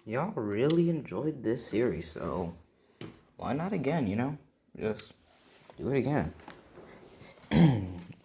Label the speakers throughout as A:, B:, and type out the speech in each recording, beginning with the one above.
A: y'all really enjoyed this series, so why not again, Just do it again.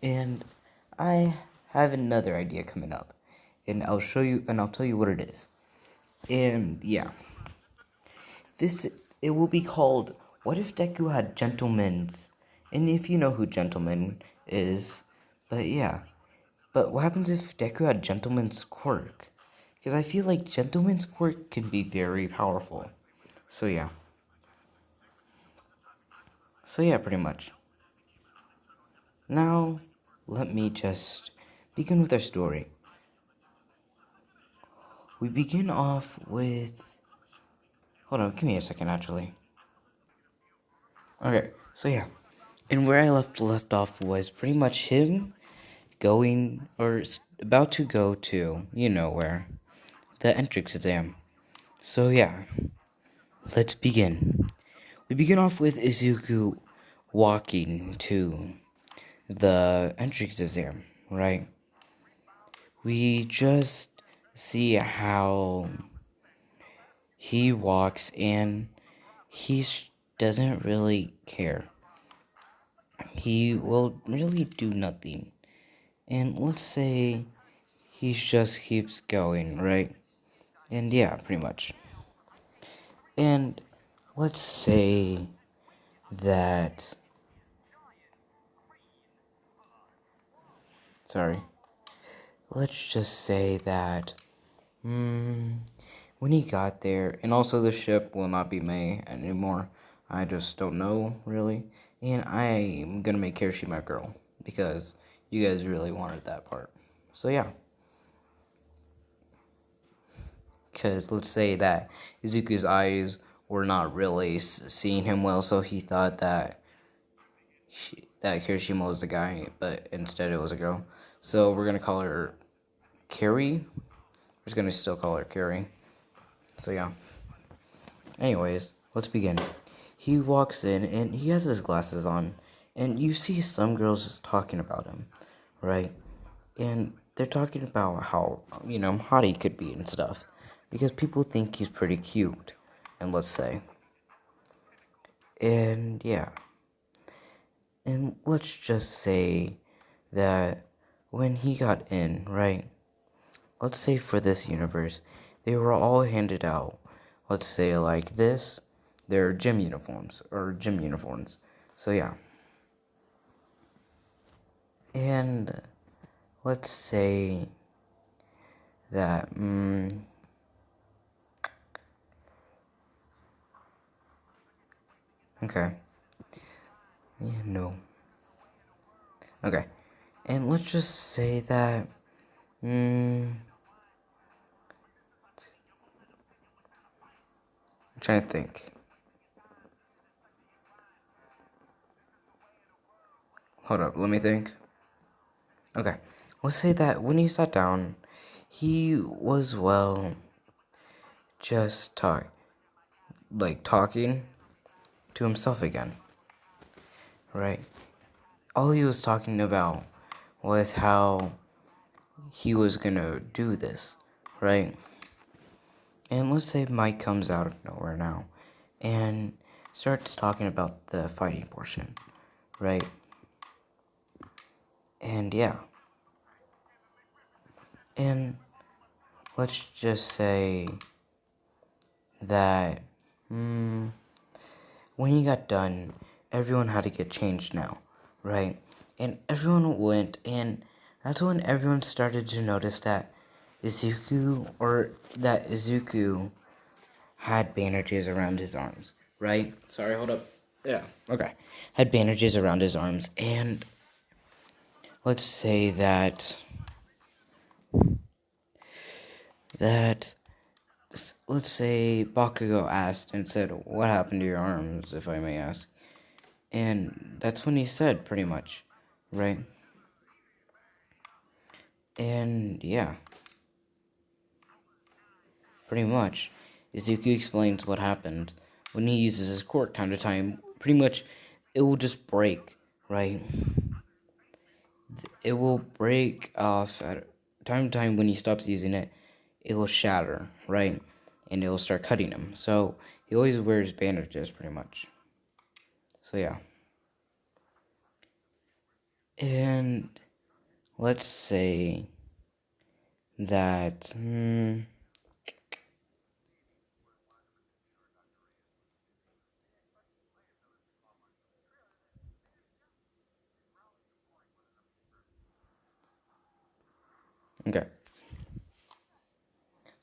A: And I have another idea coming up, and I'll tell you what it is. And yeah, this it will be called "What if Deku had gentlemen's?" And if you know who gentleman is, but yeah, but what happens if Deku had gentleman's quirk? Because I feel like gentleman's quirk can be very powerful. So yeah, pretty much. Now, let me just begin with our story. We begin off with. Hold on, give me a second, actually. Okay, so yeah, and where I left off was pretty much him going or about to go to where the entrance exam. So yeah, let's begin. We begin off with Izuku walking to the entrance exam, right? We just see how he walks and he doesn't really care. He will really do nothing. And let's say he just keeps going, right? And yeah, pretty much. And let's say that. Sorry. Let's just say that. When he got there, and also the ship will not be May anymore. I just don't know, really. And I'm gonna make Kirashi my girl, because you guys really wanted that part. So yeah. Because let's say that Izuku's eyes were not really seeing him well, so he thought that that Kirishima was the guy, but instead it was a girl. So we're gonna call her Carrie. We're just gonna still call her Carrie. So yeah. Anyways, let's begin. He walks in and he has his glasses on, and you see some girls talking about him, right? And they're talking about how, hot he could be and stuff, because people think he's pretty cute, and let's say. And yeah, and let's just say that when he got in, right? Let's say for this universe, they were all handed out, let's say like this, their gym uniforms, or gym uniforms. So yeah. And let's say that, okay. Yeah, no. Okay. And let's just say that, I'm trying to think. Hold up, let me think. Okay. Let's say that when he sat down, he was, well, just talking to himself again, right? All he was talking about was how he was gonna do this, right? And let's say Mike comes out of nowhere now and starts talking about the fighting portion, right? And yeah. And let's just say that when he got done, everyone had to get changed now, right? And everyone went, and that's when everyone started to notice that Izuku had bandages around his arms, right? Sorry, hold up. Yeah, okay. Had bandages around his arms, and let's say that let's say Bakugo asked and said, "What happened to your arms, if I may ask?" And that's when he said, pretty much, right? And yeah, pretty much, Izuku explains what happened. When he uses his quirk time to time, pretty much, it will just break, right? It will break off at time to time. When he stops using it, it will shatter, right? and it'll start cutting him. So he always wears bandages pretty much. So yeah. And let's say that okay.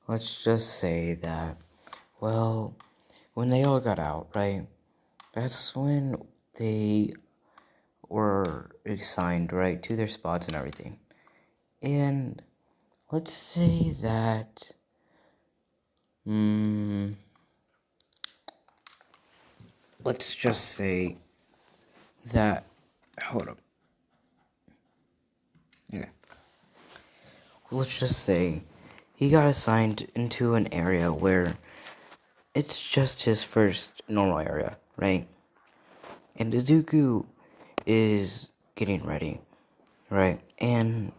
A: Let's just say that, well, when they all got out, right? That's when they were assigned, right, to their spots and everything. And let's say that, let's just say that, hold up. Okay. Let's just say he got assigned into an area where it's just his first normal area, right? And Izuku is getting ready, right? And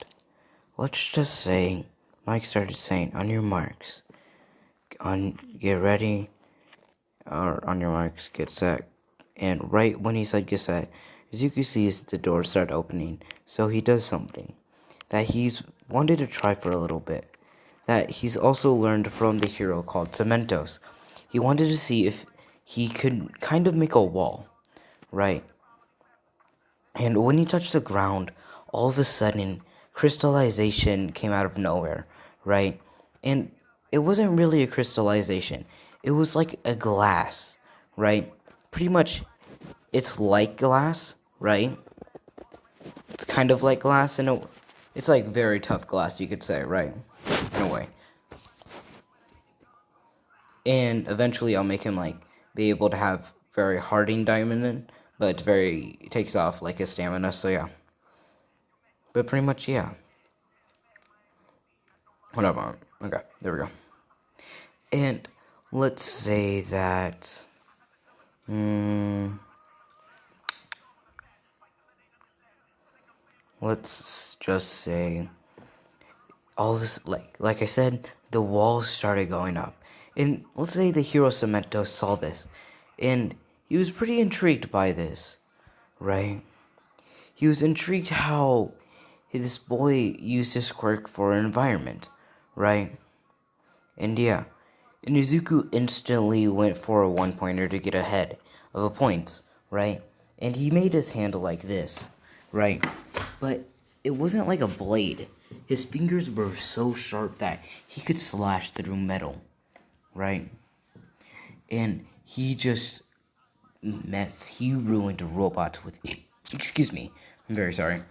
A: let's just say Mike started saying, on your marks, get ready, or on your marks, get set. And right when he said get set, Izuku sees the door start opening, so he does something that he's wanted to try for a little bit, that he's also learned from the hero called Cementos. He wanted to see if he could kind of make a wall, right? And when he touched the ground, all of a sudden, crystallization came out of nowhere, right? And it wasn't really a crystallization. It was like a glass, right? Pretty much, it's like glass, right? It's kind of like glass, and it's like very tough glass, you could say, right? In a way. And eventually I'll make him like be able to have very hardening diamond in, but it takes off like his stamina, so yeah. But pretty much, yeah. Whatever. Okay, there we go. And let's say that let's just say all of this, like I said, the walls started going up. And let's say the hero Cemento saw this, and he was pretty intrigued by this, right? He was intrigued how this boy used his quirk for an environment, right? And yeah, and Izuku instantly went for a one-pointer to get ahead of a point, right? And he made his hand like this, right? But it wasn't like a blade. His fingers were so sharp that he could slash through metal, right? And he just he ruined robots with, excuse me, I'm very sorry,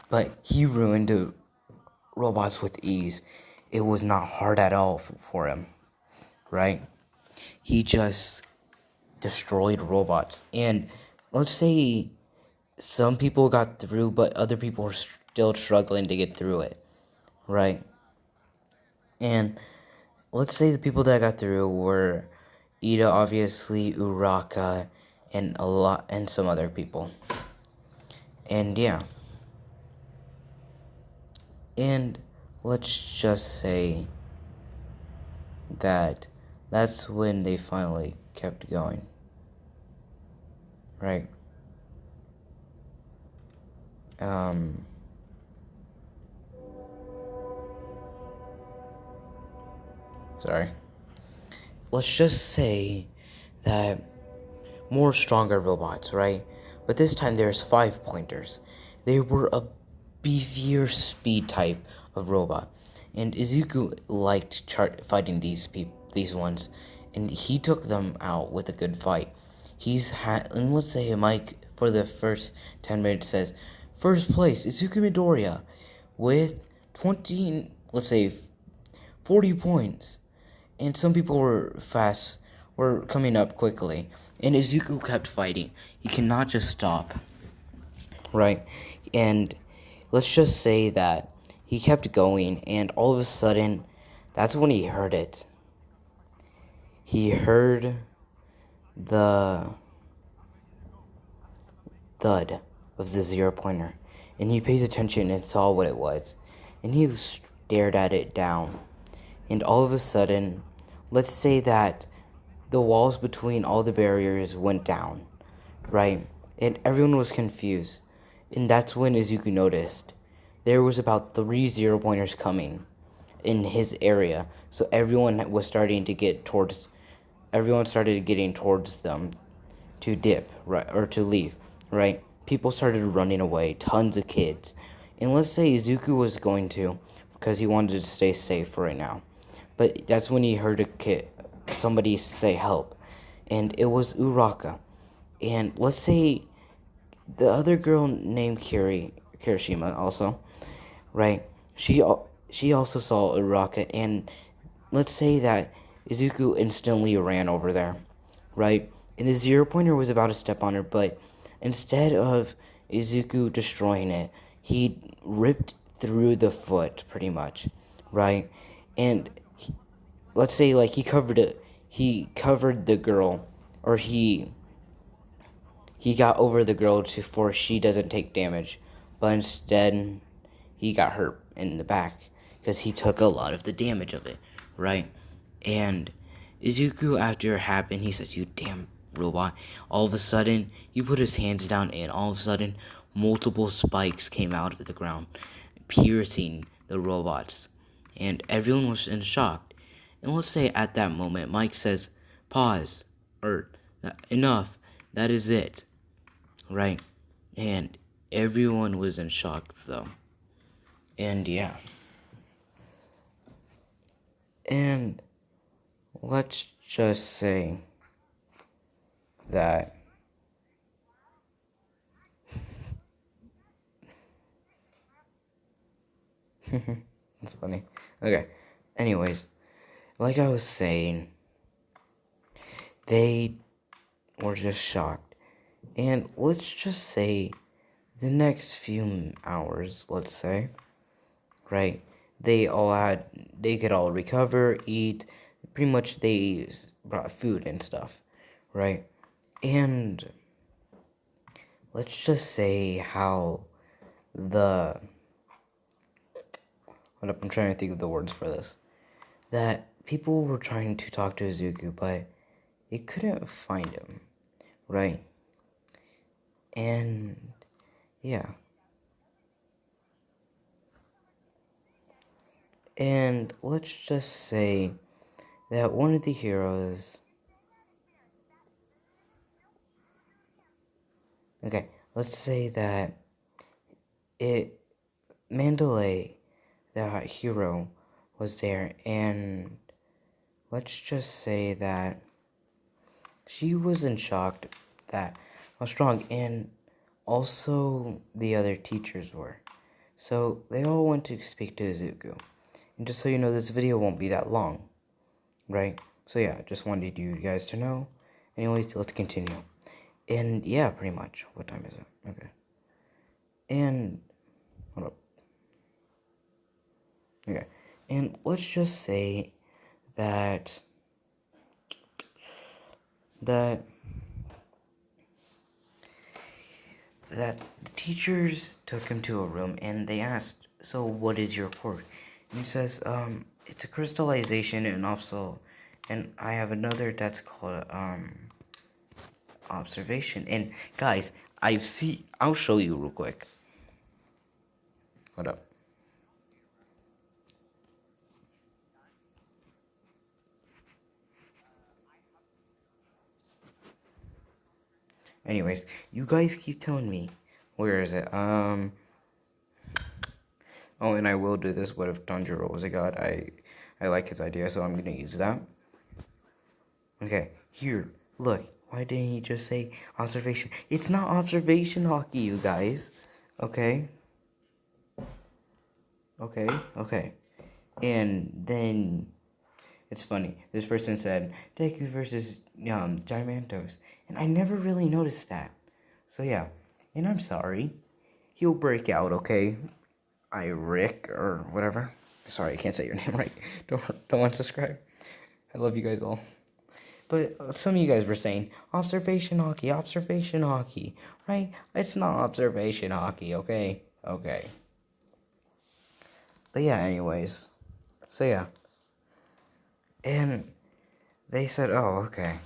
A: but he ruined the robots with ease. It was not hard at all for him, right? He just destroyed robots. And let's say some people got through, but other people were still struggling to get through it, right? And let's say the people that got through were Ida, obviously, Uraka, and some other people. And yeah. And let's just say that that's when they finally kept going. Right? Sorry. Let's just say that more stronger robots, right? But this time there's 5 pointers. They were a beefier speed type of robot. And Izuku liked fighting these ones, and he took them out with a good fight. And let's say Mike for the first 10 minutes says, first place, Izuku Midoriya, with 20, let's say 40 points. And some people were coming up quickly. And Izuku kept fighting. He cannot just stop. Right? And let's just say that he kept going, and all of a sudden, that's when he heard it. He heard the thud of the 0-pointer. And he pays attention and saw what it was. And he stared at it down. And all of a sudden, let's say that the walls between all the barriers went down, right? And everyone was confused. And that's when Izuku noticed there was about 3 0-pointers coming in his area. So everyone started getting towards them to dip, right, or to leave, right? People started running away, tons of kids. And let's say Izuku was going to, because he wanted to stay safe for right now. But that's when he heard somebody say help. And it was Uraka. And let's say the other girl named Kirishima also, right? She also saw Uraka, and let's say that Izuku instantly ran over there, right? And the 0-pointer was about to step on her, but instead of Izuku destroying it, he ripped through the foot pretty much, right? And let's say like he covered the girl, or he got over the girl for she doesn't take damage, but instead he got hurt in the back because he took a lot of the damage of it, right? And Izuku, after it happened, he says, "You damn robot." All of a sudden, he put his hands down, and all of a sudden, multiple spikes came out of the ground, piercing the robots. And everyone was in shock. And let's say at that moment, Mike says, "Pause," or "Enough, that is it." Right? And everyone was in shock, though. And yeah. And let's just say that that's funny. Okay. Anyways, like I was saying, they were just shocked. And let's just say the next few hours, let's say, right? They could all recover, eat. Pretty much they brought food and stuff, right? And let's just say how the hold up, I'm trying to think of the words for this. That people were trying to talk to Izuku, but they couldn't find him, right? And yeah. And let's just say that one of the heroes. Okay, let's say that Mandalay, that hero, was there, and let's just say that she was in shock that how strong, and also the other teachers were. So they all went to speak to Izuku. And just so you know, this video won't be that long, right? So yeah, just wanted you guys to know. Anyways, let's continue. And yeah, pretty much. What time is it? Okay. And hold up. Okay. And let's just say that that the teachers took him to a room and they asked, "So what is your quirk?" And he says, it's a crystallization and also, and I have another that's called observation. And guys, I'll show you real quick. Hold up. Anyways, you guys keep telling me. Where is it? Oh, and I will do this. What if Tanjiro was a god? I like his idea, so I'm gonna use that. Okay, here. Look. Why didn't he just say observation? It's not observation hockey, you guys. Okay. Okay. And then it's funny. This person said Deku versus Gigantos, and I never really noticed that. So yeah, and I'm sorry. He'll break out, okay? Rick or whatever. Sorry, I can't say your name right. Don't unsubscribe. I love you guys all. But some of you guys were saying observation hockey, right? It's not observation hockey, okay? Okay. But yeah, anyways. So yeah. And they said, oh, okay.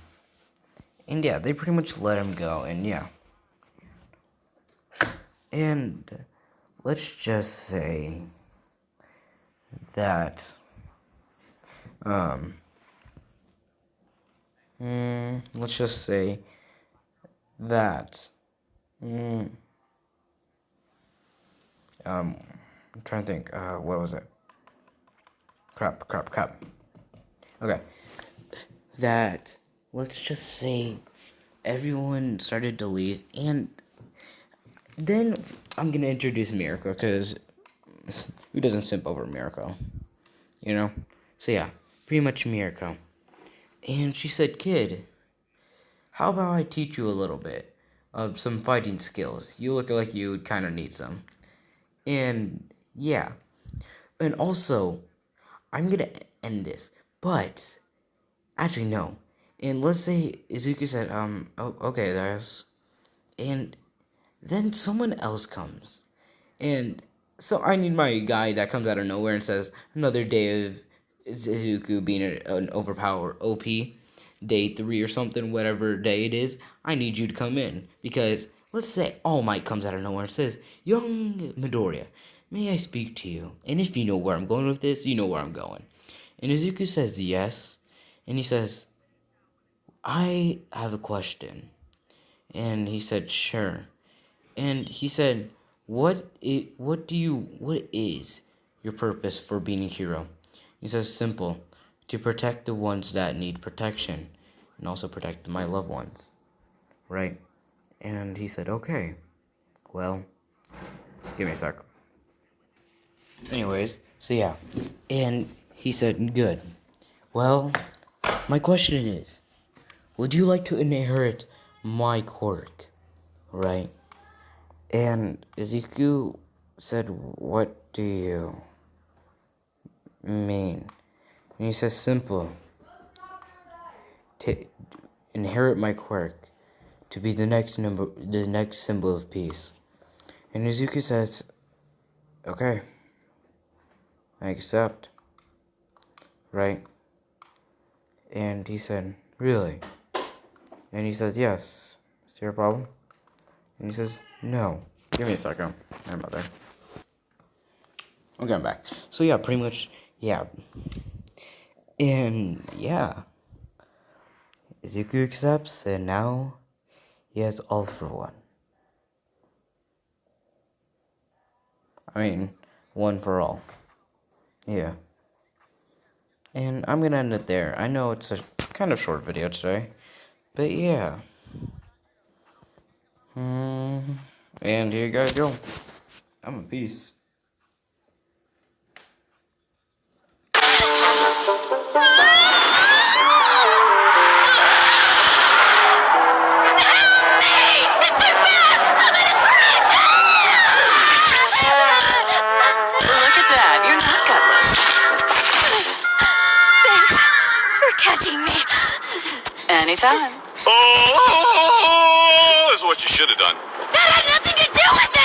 A: And yeah, they pretty much let him go, and yeah. And let's just say that, let's just say that, I'm trying to think, what was it? Crap. Okay. That, let's just say, everyone started to leave, and then I'm gonna introduce Miracle, because who doesn't simp over Miracle? You know? So yeah, pretty much Miracle. And she said, kid, how about I teach you a little bit of some fighting skills? You look like you would kind of need some. And yeah. And also, I'm gonna end this, but actually no. And let's say Izuku said, oh, okay, there's, and then someone else comes, and so I need my guy that comes out of nowhere and says, another day of Izuku being an overpowered OP, day 3 or something, whatever day it is. I need you to come in, because let's say All Might comes out of nowhere and says, young Midoriya, may I speak to you? And if you know where I'm going with this, you know where I'm going. And Izuku says yes, and he says, I have a question. And he said, sure. And he said, what is your purpose for being a hero? He says, simple, to protect the ones that need protection, and also protect my loved ones, right? And he said, okay, well, give me a sec. Anyways, so yeah, and he said, good. Well, my question is, would you like to inherit my quirk, right? And Ezekiel said, what do you mean? And he says, simple. Inherit my quirk to be the next symbol of peace. And Izuku says, okay, I accept. Right? And he said, really? And he says, yes. Is there a problem? And he says, no. Give me a second. I'm not there. Okay, I'm back. So yeah, pretty much, yeah. And yeah. Izuku accepts, and now he has all for one. I mean, one for all. Yeah. And I'm gonna end it there. I know it's a kind of short video today, but yeah. And here you guys go. I'm a peace.
B: Anytime. Oh, is what you should have done.
C: That had nothing to do with it!